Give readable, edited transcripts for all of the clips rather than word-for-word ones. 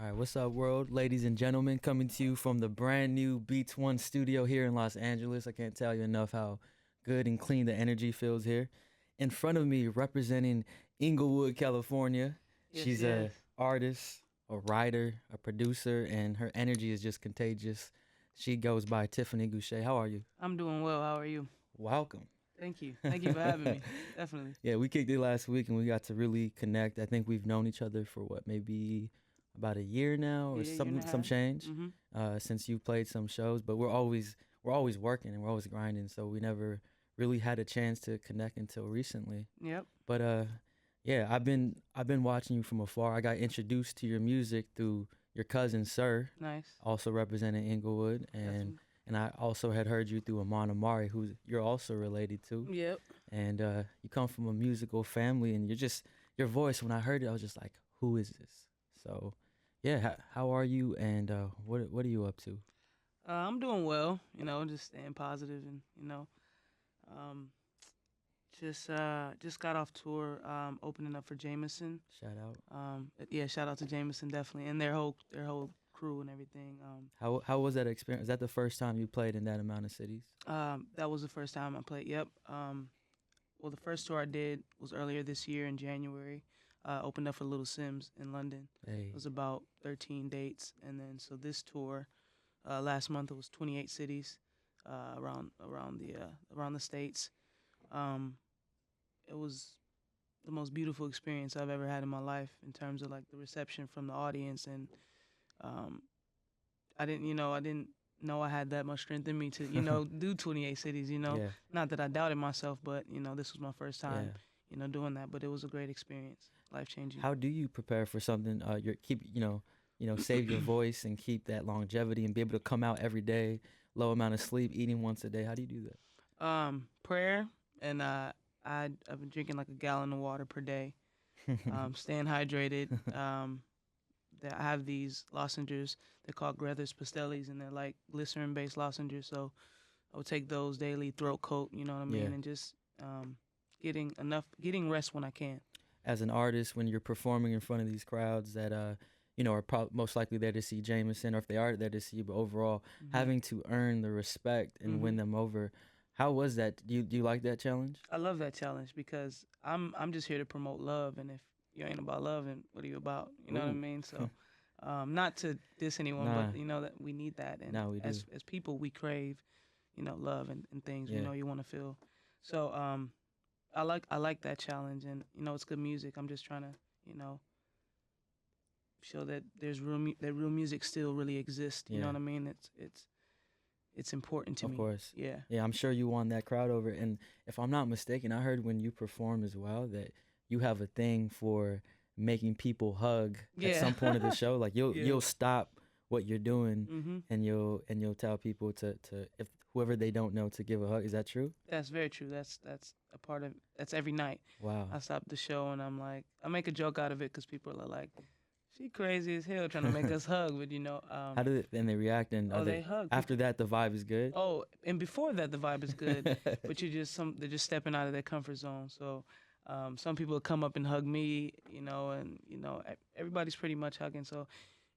All right, what's up, world? Ladies and gentlemen, coming to you from the brand new Beats One studio here in Los Angeles. I can't tell you enough how good and clean the energy feels here. In front of me, representing Inglewood, California, Yes, she's yes. a artist, a writer, a producer, and her energy is just contagious. She goes by Tiffany Gouché. How are you? I'm doing well. How are you? Welcome. Thank you. Thank you for having me. Definitely. Yeah, we kicked it last week and we got to really connect. I think we've known each other for what, maybe about a year now or Yeah, year and a some half. change Mm-hmm. since you played some shows. But we're always working and we're always grinding, so we never really had a chance to connect until recently. Yep. But yeah, I've been watching you from afar. I got introduced to your music through your cousin Sir, Nice. also representing Inglewood, and Definitely. I also had heard you through Amon Amari, who you're also related to. Yep. And you come from a musical family, and your voice, when I heard it, I was just like, who is this? So yeah, how are you, and what are you up to? I'm doing well. Just staying positive and um, just got off tour, opening up for Jameson. Shout out. Yeah, shout out to Jameson definitely and their whole crew and everything. How was that experience? Is that the first time you played in that amount of cities? That was the first time I played. Yep. Well, the first tour I did was earlier this year in January. Opened up for Little Sims in London. Hey, It was about 13 dates, and then so this tour, last month it was 28 cities, around the states. Um, it was the most beautiful experience I've ever had in my life in terms of like the reception from the audience, and um, I didn't know I had that much strength in me to do 28 cities. yeah, Not that I doubted myself, but this was my first yeah. time doing that, but it was a great experience, life changing. How do you prepare for something? Save your voice and keep that longevity and be able to come out every day, low amount of sleep, eating once a day. How do you do Prayer, and I've been drinking like a gallon of water per day, that? staying hydrated. I have these lozenges. They're called Grethers Pastellis, and they're like glycerin-based lozenges. So I would take those daily, throat coat, you know what I Yeah. mean, and just getting rest when I can. As an artist, when you're performing in front of these crowds that are most likely there to see Jameson, or if they are there to see you, but overall Hmm. having to earn the respect and win Hmm. them over, how was that? Do you like that challenge? I love that challenge because I'm just here to promote love, and if you ain't about love, and what are you about? You know what I Ooh. mean? So, not to diss anyone, Nah, but that we need that, and nah, we do. as people, we crave, love and things. Yeah, You want to feel. So, I like that challenge, and it's good music. I'm just trying to show that that real music still really exists. You know yeah, what I mean? It's important to of me. course. Yeah. Yeah, I'm sure you won that crowd over. And if I'm not mistaken, I heard when you perform as well that you have a thing for making people hug at Yeah. some point of the show. Like you'll Yeah. you'll stop what you're doing Mhm. and you'll tell people to if whoever they don't know to give a hug. Is that true? That's very true. That's a part of. That's every night. Wow. I stop the show and I'm like, I make a joke out of it because people are like, she crazy as hell trying to make us hug, but How do they, and they react and are oh, they they hug. after that the vibe is good? Oh, and before that, the vibe is good, but they're just stepping out of their comfort zone. So, some people come up and hug me, and everybody's pretty much hugging. So,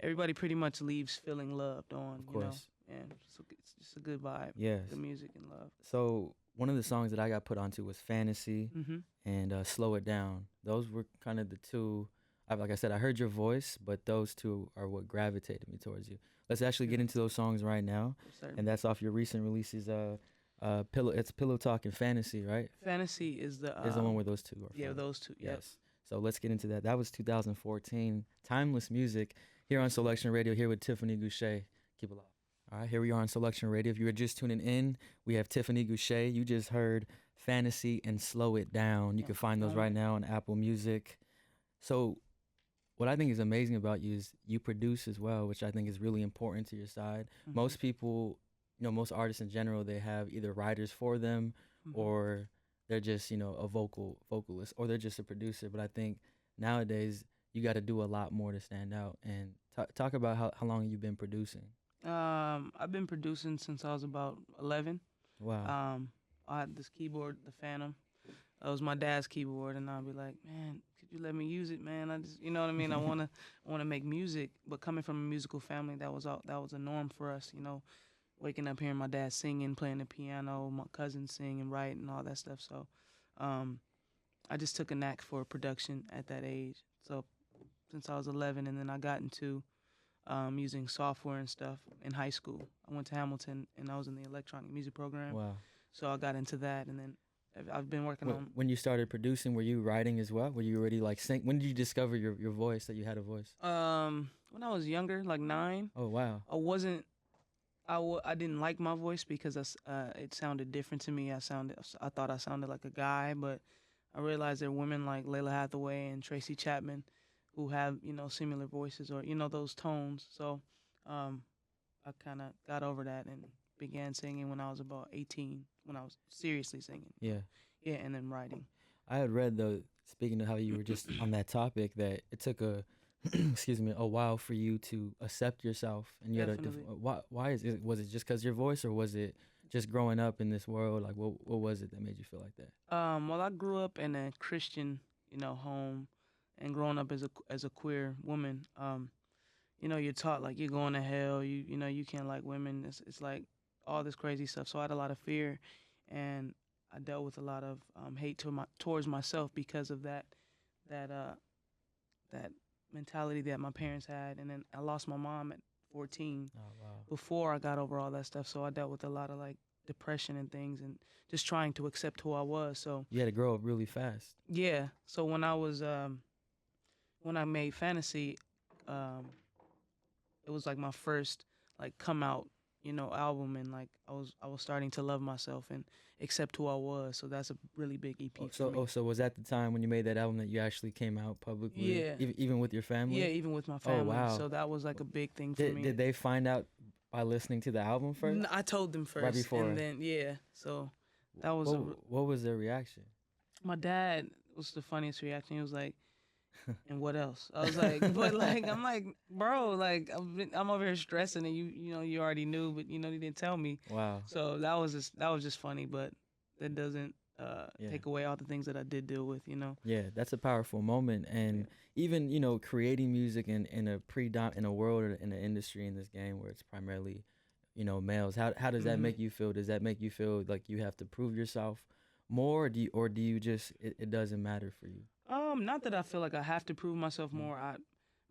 everybody pretty much leaves feeling loved on, Of course. and so it's just a good vibe, Yes. good music and love. So one of the songs that I got put onto was Fantasy Mhm. and Slow It Down. Those were kind of the two. Like I said, I heard your voice, but those two are what gravitated me towards you. Let's actually get into those songs right now, and that's off your recent releases. Pillow. It's Pillow Talk and Fantasy, right? Fantasy is the Is the one where those two are yeah, from. those two. Yep. Yes. So let's get into that. That was 2014. Timeless music here on Soulection Radio, here with Tiffany Gouché. Keep it live. All right, here we are on Soulection Radio. If you were just tuning in, we have Tiffany Gouché. You just heard Fantasy and Slow It Down. You can find those right now on Apple Music. So what I think is amazing about you is you produce as well, which I think is really important to your side. Mhm. Most people, most artists in general, they have either writers for them Mhm. or they're just, a vocalist or they're just a producer. But I think nowadays you got to do a lot more to stand out. And talk about how long you've been producing. I've been producing since I was about 11. Wow. I had this keyboard, the Phantom. It was my dad's keyboard, and I'd be like, man, could you let me use it, man? I just, you know what I mean? I wanna make music, but coming from a musical family, that was a norm for us, you know, waking up hearing my dad singing, playing the piano, my cousins sing and write and all that stuff. So, um, I just took a knack for production at that age. So since I was 11, and then I got into using software and stuff in high school. I went to Hamilton, and I was in the electronic music program. Wow. So I got into that, and then I've been working on. When you started producing, were you writing as well? Were you already like sing? When did you discover your voice, that you had a voice? When I was younger, like 9, Oh wow. I wasn't. I didn't like my voice because it sounded different to me. I thought I sounded like a guy, but I realized there are women like Layla Hathaway and Tracy Chapman who have, you know, similar voices, or, you know, those tones. So um, I kind of got over that and began singing when I was about 18, when I was seriously singing. Yeah. Yeah, and then writing. I had read though, speaking of how you were just on that topic, that it took a excuse me, a while for you to accept yourself, and you had Definitely. why is it, was it just because your voice, or was it just growing up in this world? Like what was it that made you feel like that? Well, I grew up in a Christian, you know, home, and growing up as a queer woman, you know, you're taught like you're going to hell. You know, you can't like women. It's like all this crazy stuff. So I had a lot of fear, and I dealt with a lot of hate towards myself because of that that mentality that my parents had. And then I lost my mom at 14 Oh wow. before I got over all that stuff. So I dealt with a lot of like depression and things, and just trying to accept who I was. So You had to grow up really fast. yeah. So when I made Fantasy, um, it was like my first like come out, you know, album, and like I was starting to love myself and accept who I was. So that's a really big EP for me. So was that the time when you made that album that you actually came out publicly, Yeah. even with your family? Yeah, even with my Oh family. wow. So that was like a big thing for Did me. did they find out by listening to the album first? I told them first, before. and then yeah. So that was What was their reaction? my dad was the funniest reaction. He was like, "And what else?" I was like, "But like, I'm like, bro, like I'm over here stressing, and you know, you already knew, but you know, you didn't tell me." Wow. So that was just funny, but that doesn't Yeah. take away all the things that I did deal with, you know. Yeah, that's a powerful moment, and even creating music in a in a world, or in the industry, in this game where it's primarily males. How does that Mhm. make you feel? Does that make you feel like you have to prove yourself more, or do you just it doesn't matter for you? Not that I feel like I have to prove myself more.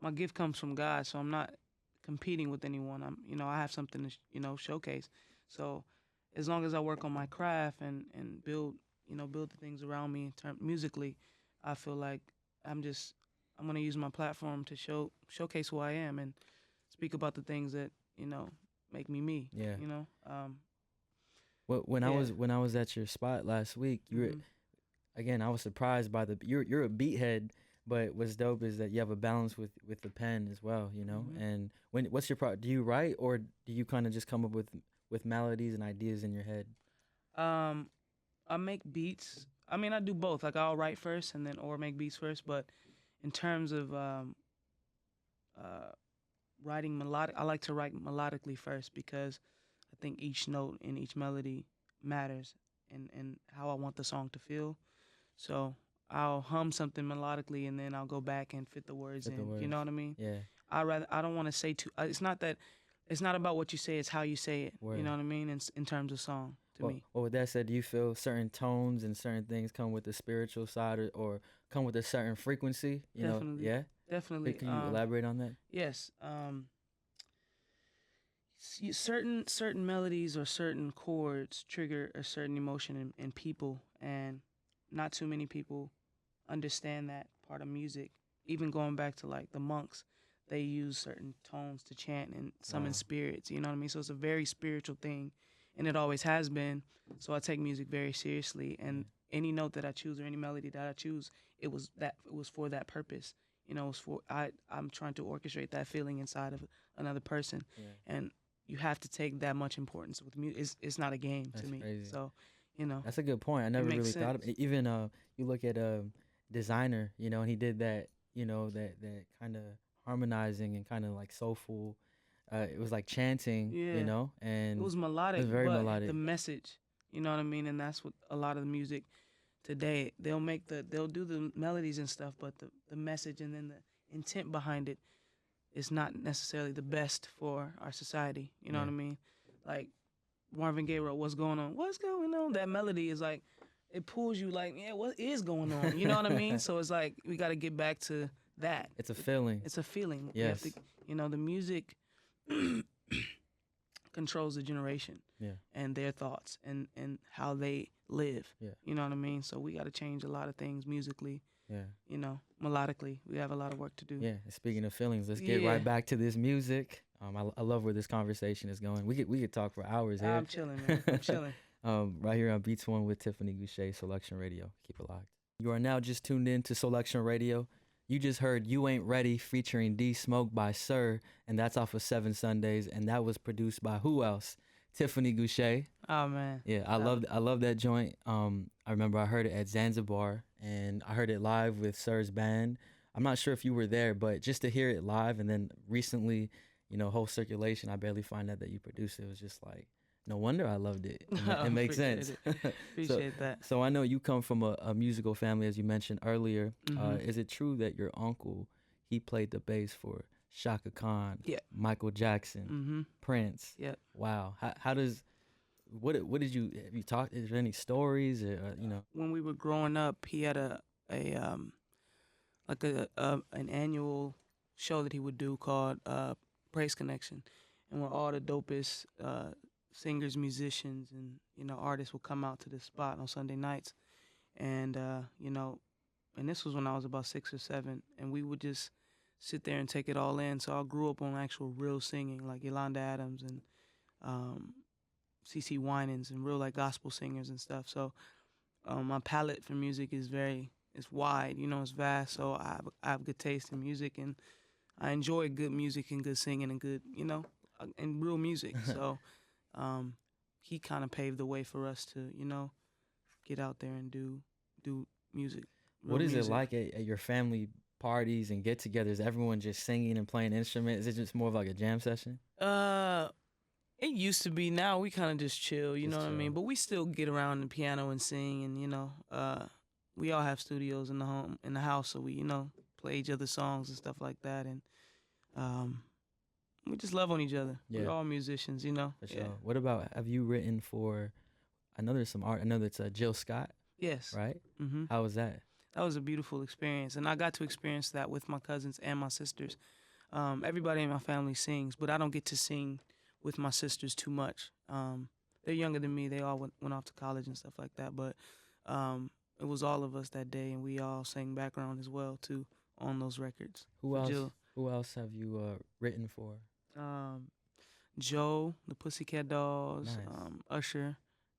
My gift comes from God, so I'm not competing with anyone. You know, I have something to, you know, showcase. So, as long as I work on my craft and build, you know, build the things around me musically, I feel like I'm gonna use my platform to showcase who I am and speak about the things that, you know, make me me. Yeah. You know. Well, Yeah. when I was at your spot last week, you were Mhm. again. I was surprised by you're a beat head, but what's dope is that you have a balance with the pen as well. Mhm. And what's your do you write, or do you kind of just come up with melodies and ideas in your head? Um, I make beats. I mean, I do both. Like I'll write first and then or make beats first. But in terms of uh, writing melodic, I like to write melodically first because I think each note and each melody matters and how I want the song to feel. So I'll hum something melodically and then I'll go back and fit the words Fit the in. You words. know what I mean? Yeah. I don't want to say too. It's not that. It's not about what you say. It's how you say it. Word. You know what I mean? In terms of song, to me. Well, with that said, do you feel certain tones and certain things come with the spiritual side, or come with a certain frequency? Definitely. Yeah. Definitely. Can you elaborate on that? Yes. Certain melodies or certain chords trigger a certain emotion in people, and not too many people understand that part of music. Even going back to like the monks, they use certain tones to chant and summon Wow. spirits. You know what I mean? So it's a very spiritual thing, and it always has been. So I take music very seriously, and any note that I choose or any melody that I choose, it was for that purpose. You know, I'm trying to orchestrate that feeling inside of another person, and you have to take that much importance with music. It's not a game That's to me. crazy. So, you know, That's a good point. I never makes really thought of sense. it. Even you look at Designer, and he did that, that kind of harmonizing and kind of like soulful. It was like chanting, Yeah. and It was melodic, very but melodic. the message, you know what I mean? And that's what a lot of the music today. They'll do the melodies and stuff, but the message and then the intent behind it is not necessarily the best for our society. You know Yeah. what I mean? Like Marvin Gaye wrote "What's Going On." What's going on? That melody is like it pulls you like, yeah, what is going on? You know what I mean? So it's like we got to get back to that. It's a feeling. It's a feeling. Yes. The music controls the generation. Yeah. And their thoughts and how they live. Yeah. You know what I mean? So we got to change a lot of things musically. Yeah. Melodically, we have a lot of work to do. Yeah. Speaking of feelings, let's get Yeah. right back to this music. I love where this conversation is going. We could talk for hours here. I'm chilling, man. I'm chilling. Right here on Beats One with Tiffany Gouché, Soulection Radio. Keep it locked. You are now just tuned in to Soulection Radio. You just heard "You Ain't Ready" featuring D Smoke by Sir, and that's off of 7 Sundays, and that was produced by who else? Tiffany Gouché. Oh man. Yeah, I love that joint. I remember I heard it at Zanzibar, and I heard it live with Sir's band. I'm not sure if you were there, but just to hear it live, and then recently, whole circulation, I barely find out that you produced it. It was just like, no wonder I loved it. It makes sense. Appreciate that. So I know you come from a musical family, as you mentioned earlier. Mhm. Is it true that your uncle, he played the bass for Shaka Khan, Yeah. Michael Jackson, Mhm. Prince? Yeah. Wow. How does what did you have you talked? Is there any stories or When we were growing up, he had an annual show that he would do called Praise Connection, and where all the dopest singers, musicians, and artists would come out to this spot on Sunday nights, and and this was when I was about 6 or 7, and we would just sit there and take it all in. So I grew up on actual real singing, like Yolanda Adams and CeCe Winans, and real like gospel singers and stuff. So my palette for music is it's wide, it's vast. So I have good taste in music, and I enjoy good music and good singing and good, and real music. So he kind of paved the way for us to, get out there and do music. what is music. it like at your family parties and get-togethers? Is everyone just singing and playing instruments? Is it just more of like a jam session? It used to be. Now we kind of just chill, you Just know what I chill. mean? But we still get around the piano and sing, and we all have studios in the house, so we play each other's songs and stuff like that, and we just love on each other. Yeah. We're all musicians, For sure. What about, have you written for, I know there's some art, I know that's Jill Scott, Yes. right? Mm-hmm. How was that? That was a beautiful experience, and I got to experience that with my cousins and my sisters. Everybody in my family sings, but I don't get to sing with my sisters too much. They're younger than me. They all went off to college and stuff like that, but it was all of us that day, and we all sang background as well too on those records. Who For else? Jill. Who else have you written for? Joe, the Pussycat Dolls, Nice. Usher.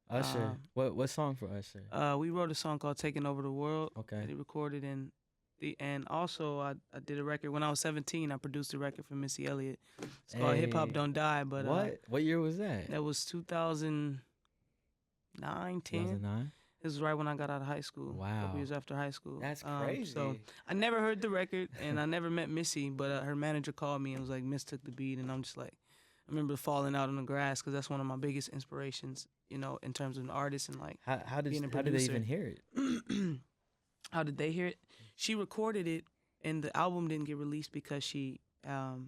Usher. What song for Usher? We wrote a song called "Taking Over the World." Okay. That he recorded and also I did a record when I was 17. I produced a record for Missy Elliott. It's called "Hip Hop Hey. Don't Die." But What year was that? that was 2009, 10. 2009. This was right when I got out of high school. A Wow. couple years after high school. That's crazy. So I never heard the record, and I never met Missy, but her manager called me and was like, "Miss took the beat," and I'm just like, I remember falling out on the grass because that's one of my biggest inspirations, in terms of an artist and like How did being a they producer. even hear it? How did they hear it? She recorded it, and the album didn't get released because she had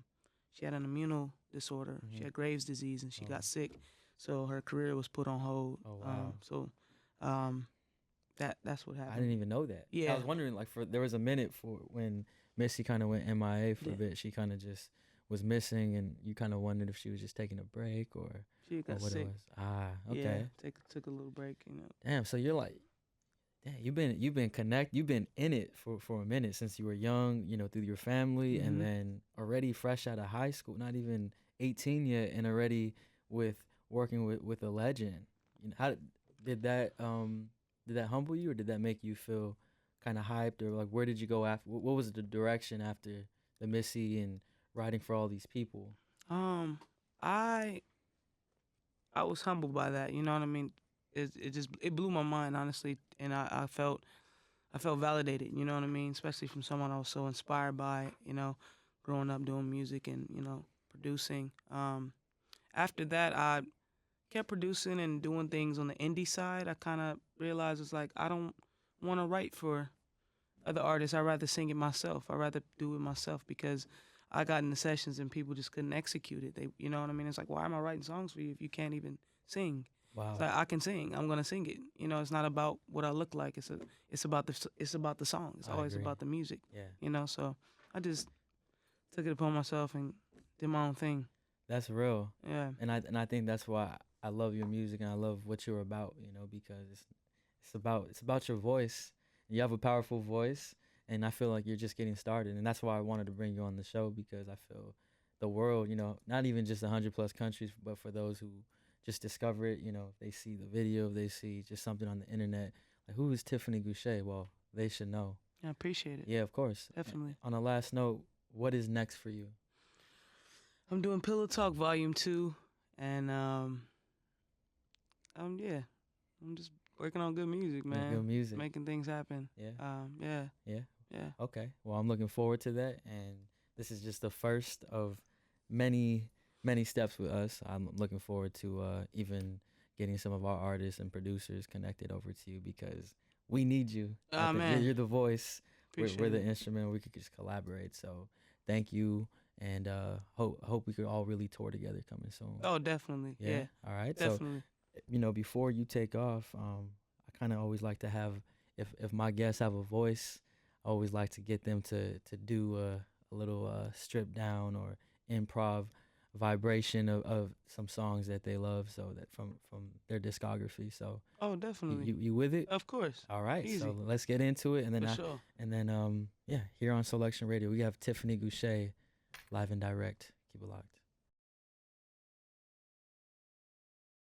an immune disorder. She had Graves' disease, and she got sick, so her career was put on hold. Oh, wow. That's what happened. I didn't even know that. Yeah. I was wondering, like, there was a minute for when Missy kind of went MIA for a Yeah. bit. She kind of just was missing, and you kind of wondered if she was just taking a break or She got what sick. it was. Okay. Yeah, took a little break. Damn. So you're like, damn, you've been you've been in it for a minute since you were young, through your family, Mhm. and then already fresh out of high school, not even 18 yet, and already working with a legend. How did that humble you, or did that make you feel kind of hyped, or like where did you go after? What was the direction after the Missy and writing for all these people? I was humbled by that. You know what I mean? It blew my mind, honestly, and I felt validated. You know what I mean? Especially from someone I was so inspired by. Growing up doing music and producing. After that, I kept producing and doing things on the indie side. I kind of realized it's like I don't want to write for other artists. I'd rather sing it myself. I'd rather do it myself because I got into sessions and people just couldn't execute it. They, you know what I mean? It's like, why am I writing songs for you if you can't even sing? Wow. It's like, I can sing. I'm gonna sing it. You know, it's not about what I look like. It's about the song. It's I always agree. about the music. Yeah. You know, so I just took it upon myself and did my own thing. That's real. Yeah. And I think that's why I love your music and I love what you're about, you know, because it's about your voice. You have a powerful voice, and I feel like you're just getting started, and that's why I wanted to bring you on the show, because I feel the world, you know, not even just 100 plus countries, but for those who just discover it, you know, if they see the video, if they see just something on the internet, like, who is Tiffany Gouché? Well, they should know. I appreciate it. Yeah, of course. Definitely. On a last note, what is next for you? I'm doing Pillow Talk Volume 2, and yeah, I'm just working on good music, man. Good music. Making things happen. Yeah. Yeah. Yeah. Yeah. Okay. Well, I'm looking forward to that, and this is just the first of many, many steps with us. I'm looking forward to even getting some of our artists and producers connected over to you, because we need you. Ah, man. You're the voice. We're the it. instrument. We could just collaborate. So thank you, and hope we could all really tour together coming soon. Oh, definitely. Yeah. All right. Definitely. So, you know, before you take off, I kind of always like to have, if my guests have a voice, I always like to get them to do a little strip down or improv vibration of some songs that they love, so that from their discography. So Oh, definitely. you with it? Of course. All right. Easy. So let's get into it, and then For sure. yeah, here on Soulection Radio, we have Tiffany Gouché live and direct. Keep it locked.